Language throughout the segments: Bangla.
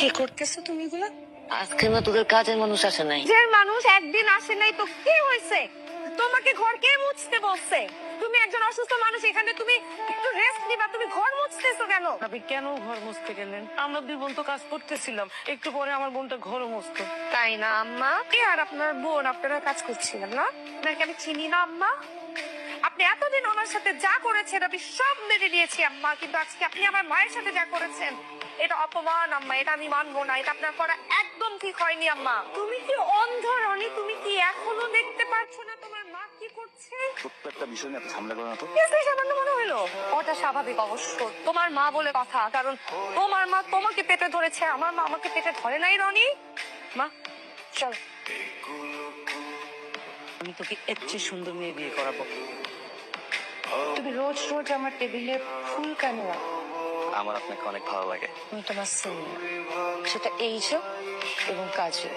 কি করতেছো তুমি এগুলা? আজকে না তোদের কাজের মানুষ আসে নাই। যে মানুষ একদিন আসে নাই তো কি হয়েছে? তোমাকে ঘর কে মুছতে বলছে? তুমি একজন অসুস্থ মানুষ, এখানে তুমি একটু রেস্ট নিবা, তুমি ঘর মুছতেছো কেন? আপনি কেন ঘর মুছতে গেলেন? আমরা দুই বোন তো কাজ করতেছিলাম, একটু পরে আমার বোনটা ঘরও মুছতো। তাই না আম্মা? কে আর আপনার বোন আপনারা কাজ করছিলেন না? আপনাকে আমি চিনি না আম্মা। আপনি এতদিন ওনার সাথে যা করেছেন আমি সব মেনে নিয়েছি আম্মা, কিন্তু আজকে আপনি আমার মায়ের সাথে যা করেছেন এটা অপমান আম্মা, এটা আমি মানবো না, এটা আপনার করা একদম ঠিক হয়নি আম্মা। তুমি কি অন্ধ রনি? তুমি কি এখনো দেখতে পাচ্ছ না তোমার মা কি করছে? ছোট্ট একটা বিষয় নিয়ে এত ঝামেলা করো না তো। সামান্য মনে হলো ওটা স্বাভাবিক অবশ্য, তোমার মা বলে কথা, কারণ তোমার মা তোমাকে পেটে ধরেছে, আমার মা আমাকে পেটে ধরে নাই রনি। মা চল। আমি তোকে এর চেয়ে সুন্দর মেয়ে বিয়ে করাবো। তুমি রোজ রোজ আমার টেবিলে ফুল কেন রাখো? আমার আপনাকে অনেক ভালো লাগে। আমি তোমার সিনিয়র, সেটা এইজে এবং কাজে।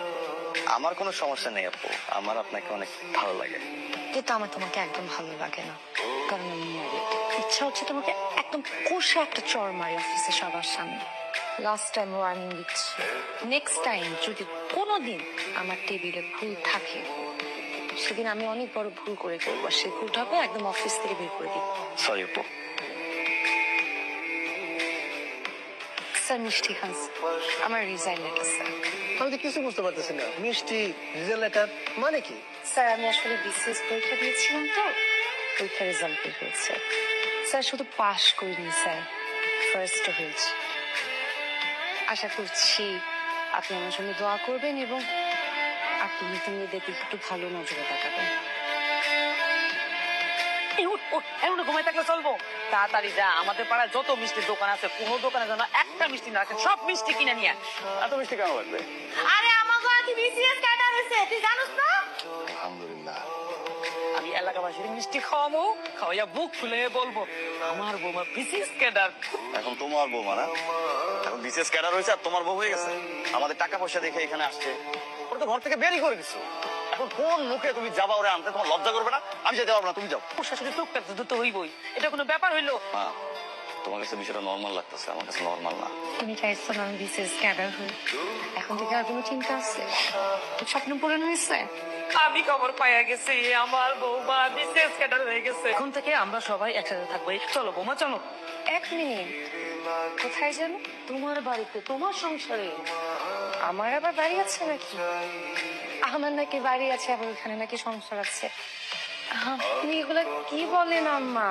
আমার কোনো সমস্যা নেই আপু, আমার আপনাকে অনেক ভালো লাগে। কিন্তু আমার তোমাকে একদম ভালো লাগে না, কারণ আমি ম্যারিড। ইচ্ছা হচ্ছে তোমাকে একদম কষে একটা চড় মারি অফিসে সবার সামনে। লাস্ট টাইম ওয়ার্নিং দিচ্ছি, নেক্সট টাইম যদি কোনোদিন আমার টেবিলে ফুল থাকে সেদিন আমি অনেক বড় ভুল করে ফেলবো, সেই ভুলটাকে একদম অফিস থেকে বের করে দিই। সরি আপু। স্যার মিষ্টি খান, আমার রিজাইন লেটার স্যার। আমি তো কিছু বুঝতে পারতেছি না, মিষ্টি রিজাল্ট লেটার মানে কি? স্যার আমি আসলে বিসিএস পরীক্ষা দিয়েছিলাম তো, পরীক্ষার রেজাল্ট বের হয়েছে স্যার। শুধু পাশ করিনি স্যার, ফার্স্ট হয়েছে। আশা করছি আপনি আমার জন্য দোয়া করবেন এবং আপনি নতুন মেয়েদেরকে একটু ভালো নজরে তাকাবেন। এখন ঘুমাই থাকলে চলবো? তাড়াতাড়ি যা, আমাদের পাড়ায় যত মিষ্টির দোকান আছে কোনো দোকানে যেন একটা মিষ্টি না রাখে, সব মিষ্টি কিনে নিয়ে। এত মিষ্টি কেন লাগবে? আরে আমার ঘরে কি বিসিএস ক্যাডার হয়েছে তুই জানিস না? আলহামদুলিল্লাহ। আমি এলাকাবাসীর মিষ্টি খাওয়াবো, খাওয়াইয়া বুক ফুলে বলবো আমার বৌমা বিসিএস ক্যাডার। এখন তোমার বৌমা না, এখন বিশেষ ক্যাডার হয়েছে আর তোমার বউ হয়ে গেছে। আমাদের টাকা পয়সা দেখে এখানে আসছে, ওরা তো ঘর থেকে বেরই করে দিছো। এখন কোন মুখে তুমি যাবা ওরা আনতে? তোমার লজ্জা করবে না? আমি যেতে পারবো না, তুমি যাও। ওর শাশুড়ি চোখ কাটতে তো হইবই, এটা কোনো ব্যাপার হইলো? মা, তোমার কাছে বিষয়টা নর্মাল লাগতেছে, আমার কাছে নর্মাল না। তুমি চাইছো না আমি বিসিএস ক্যাডার হই? এখন থেকে আর কোনো চিন্তা আছে? তোর স্বপ্ন পূরণ হয়েছে? আমি খবর পাইয়া গেছি আমার বৌমা বিসিএস ক্যাডার হয়ে গেছে। এখন থেকে আমরা সবাই একসাথে থাকবো। চলো বৌমা চলো। এক মিনিট, কোথায় যাবো? তোমার বাড়িতে, তোমার সংসারে। আমার আবার বাড়ি আছে নাকি? আমার নাকি বাড়ি আছে, আবার ওখানে নাকি সংসার আছে? আপনি এগুলা কি বলেন আম্মা?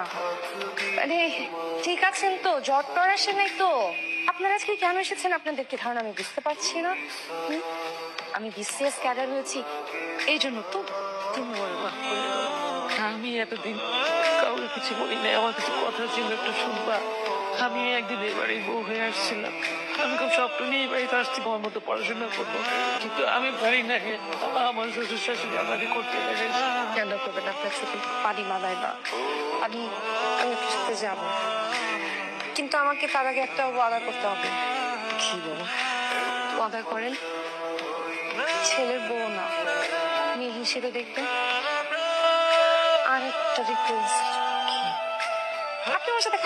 মানে ঠিক আছেন তো? জ্বর টর আসে নাই তো? আপনারা আজকে কেন এসেছেন আপনাদের কি ধারণা আমি বুঝতে পারছি না। আমি বিসিএস ক্যাডার হয়েছি এই জন্য তো। তুমি বলে মাফ করে দাও। আমি এতদিন কাউকে কিছু বলি নাই, আমার কিছু কথা ছিল একটু শুনবা। আমি একদিন এই বাড়ির বউ হয়ে আসছিলাম, আমি খুব স্বপ্ন নিয়ে এই বাড়িতে আসছি আমার মতো পড়াশোনা করবো, কিন্তু আমি পারি না। আমার শ্বশুর শাশুড়ি আমাকে করতে লাগে। কেন করবেন? আপনার চোখে পানি মানায় না। আমি আমি আপনার সাথে যাবো, কিন্তু আমাকে তার আগে একটা ওয়াদা করতে হবে। কি বলো? ওয়াদা করেন ছেলের বউ না মেয়ে হিসেবে দেখবেন। আর একটা রিকোয়েস্ট, আপনি আমার সাথে